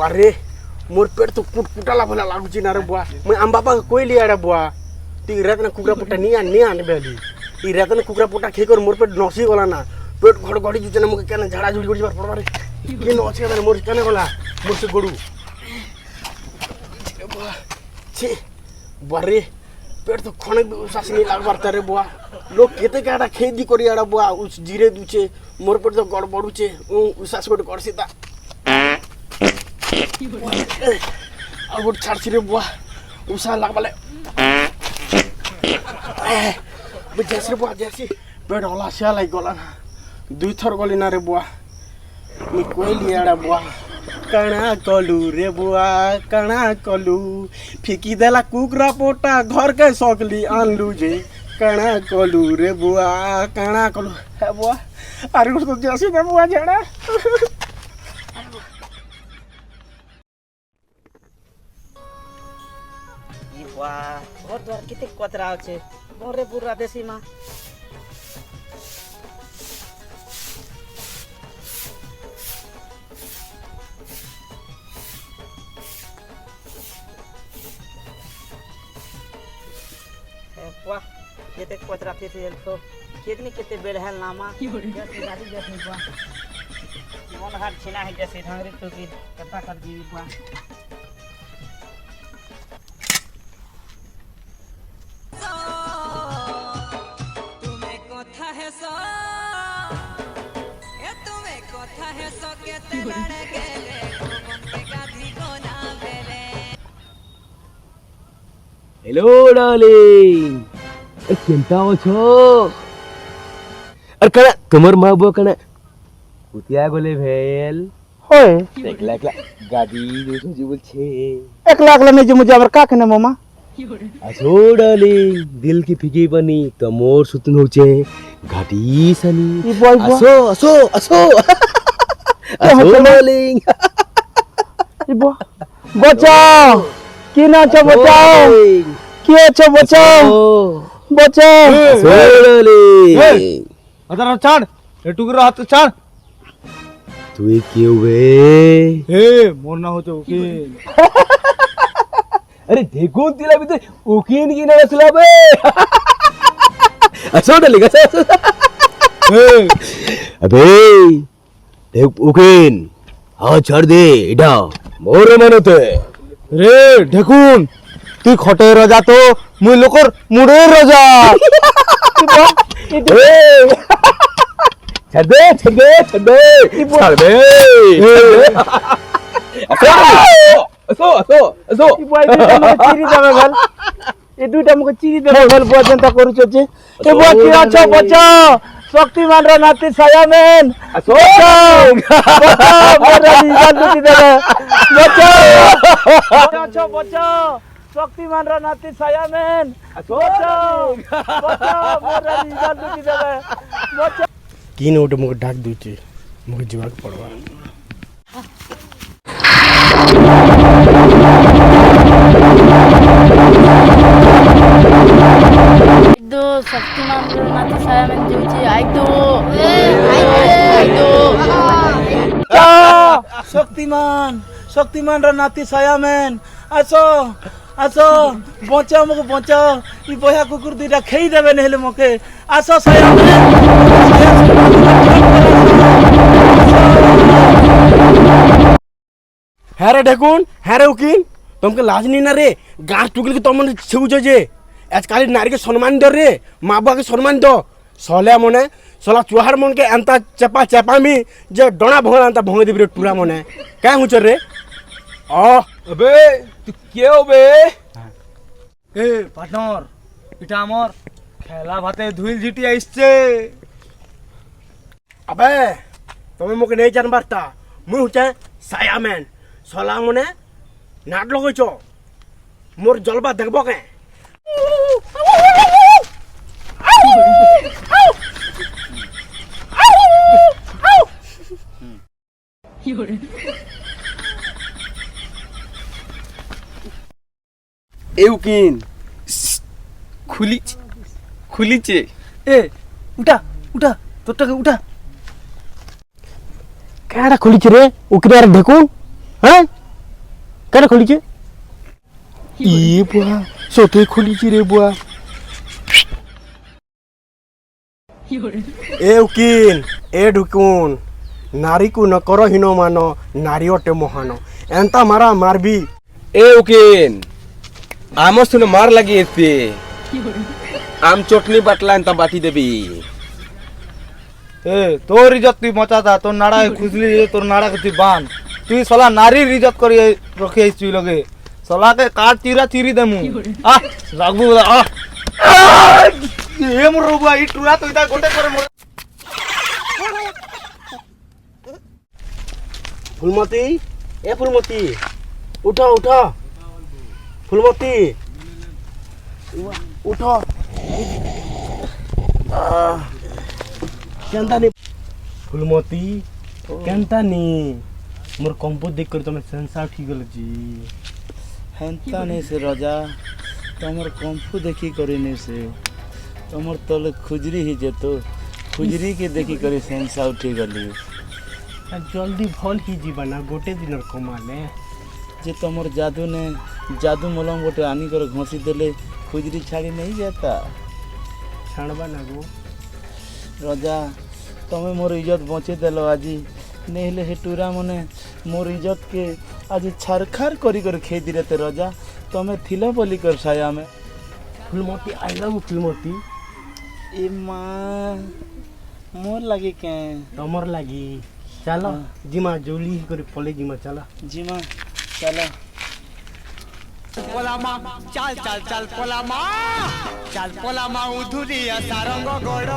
बुआ रे मोर पेट तो कुटकुटाला भला लागुची ना रे बुआ मैं आम बापा कोइली आरे बुआ ती रातना कुकरा पुटा नि आने बेली ती रातना कुकरा पुटा खेकर मोर पेट नसी गला ना पेट घड़घड़ी जुचे ना मुके केना झाड़ा झुड़ी बार पड़वा रे के न अछि ना मोर केने गला मोर से गडू बुआ छी बुआ रे पेट तो खने उसास नहीं लागबार तारे बुआ लोग केते काडा खेती करी आडा बुआ उस जीरे दुचे मोर पेट तो गड़बड़ुचे उसास कोट करसीता अब गुड छाड़सी रे बुआ उसा लागबाले जैसे रे बुआ जैसे पेट होला से लाई गला ना दुई थर गली ना रे बुआ नि कोइली आडा बुआ कणा कलू रे बुआ कणा कलू फिकी देला कुकरा पोटा घर के सकली आनलू जे कणा कलू रे बुआ कणा कलू है बुआ अरे कुछ तो जैसे दे बुआ जड़ा ई बुआ घर द्वार किते कतरा আছে घरे बुरा देसी मा बुआ केते कतरा थे तो कितनी केते बेल है नामा जैसे गाड़ी जैसे बुआ मन हाथ छिना है जैसे ढंगरे तो की कथा कर दी बुआ तुम्हें कथा है सो ए तुम्हें कथा है सो केते लड़े गेले मन के गाधी कोना बेले हेलो डार्लिंग केंता अछो अरे कना तुम्हार माँ बुआ कना कुतिया गोले भेल होय एकला एकला गाड़ी जो जी बोल छे एकला एकला नहीं जो मुझे अबर का कने मामा असो डार्लिंग दिल की फिकी बनी तो मोर सुतन होचे घाटी सनी ई बॉय बुआ असो असो असो असो डार्लिंग ई बुआ बचाओ की ना छ बचाओ के छ बचाओ बचाओ असो डार्लिंग अदर छाड़ ए टुकरा हाथ छाड़ तू क्यों बे ए मोर ना हो तो ओके अरे देखो तिला भी तो उकीन की ना रसला बे असो डार्लिंग असो ए अबे देख उकीन हाँ छाड़ दे इडा मोर मानते रे ढेकुन তুই খটে রাজা তো মুই লোকর মুড়ের রাজা छड़ दे छड़ दे छड़ दे छड़ दे असो असो असो ई बॉय चिरी देबे गल ए दुटा मको चिरी देबे गल बुआ जनता करू छे ए बुआ की अच्छा बचाओ शक्तिमान रा नाती सायामेन असो बचाओ मोरा निकाल दूती देबे बचाओ अच्छा बचाओ शक्तिमान रा नाती सायामेन बचाओ बचाओ मोरा निकाल दूती देबे बचाओ किन ओटे मुके डाक दूची मुके जीवाक पड़वा दो शक्तिमान नाती सायामेन जीवची शक्तिमान शक्तिमान रा नाती सायामेन आसो आसो बचाओ मको बचाओ ई बया कुकुर दुटा खेई देबे नहले मके आसो हरे ढेकुन हरे उकिन तुमके लाज नहीं ना रे गाछ टुकल के तुम छुजे जे आजकल नारी के सम्मान दो रे माँ बुआ के सम्मान दो सले मने सला चुहार मन के अंता चपा चपा मी जे डोना भोला अंता भोंगे दिबरे टूरा मने क्या हुचर रे अबे तू क्यों बे ए पार्टनर इटा हमर खेला भाते धुइल झिटी आइछे अबे तुम्हें मोके नहीं जान बारता मुई हुचे सायामैन सला मने नाट लगैछो मोर जलवा देखबो के एउकिन खुली खुलीचे ए उठा उठा तोटा उठा केड़ा खुली रे उकरे यार ढेकुन हैं কেন খুলিছে ই বুয়া সতে খুলিছি রে বুয়া এ উকিল এ ঢুকুন নারীକୁ ନ କର ହୀନମାନ ନାରୀ ଅଟେ ମହାନ ଏନ୍ତା ମାରା ମାରବି এ উকিন আমার শুনে মার লাগিয়েছে আম চটনি বাটলা এনতা বাটি দেবি এ তোর ইজ্জত তুই মচাতা তোর নাড়ায় খুঁজলি তোর নাড়াকে তুই বান তুই সলা নারীর ইজ্জত করে রখি আইস তুই লগে সলাকে কাট চিরা চিরি দেমু আহ রাগবু আহ এ মোর রুবা ই টুরা তুই তা গোটে করে মোর ফুলমতি এ ফুলমতি উঠ উঠ ফুলমতি উঠ কেনতা নি ফুলমতি কেনতা নি মোর কম্পোজ দেখ করে তুমি সেন্সা ঠিক গল জি হেন্তা নেই সে রাজা তোমার কম্ফু দেখি করে নেই সে তোমার তলে খুজরি হি যেত খুজরি কে দেখি করে সেন্সা উঠি গলি জলদি ভাল হি ଯିବା ନା ଗୋଟେ ଦିନର କମାଲେ যে তোমার জাদু নে জাদু মলম গোটে আনি করে ঘষি দেলে খুজরি ছাড়ি নেই যেতা ଛାଣବା ନା ଗো রাজা তুমি মোর ইজ্জত বঁচে দেল আজি নেহলে হে টুরা মনে মোর ইজ্জত কে আজি ছারখার করি করে খেয়ে দিলে তে রাজা তুমি থিল বলি কর ছায়া মে ফুলমতি আই লাভ ফুলমতি এ মা মোর লাগে কে ତମର ଲାଗି ଚାଲ ଯିମା ଜଉଲି କରି ପଳେଇ ଯିମା ଚାଲ জিমা চলো চাল চাল চাল পলামা চাল পলামা উধুরিয়া সারঙ্গ গড়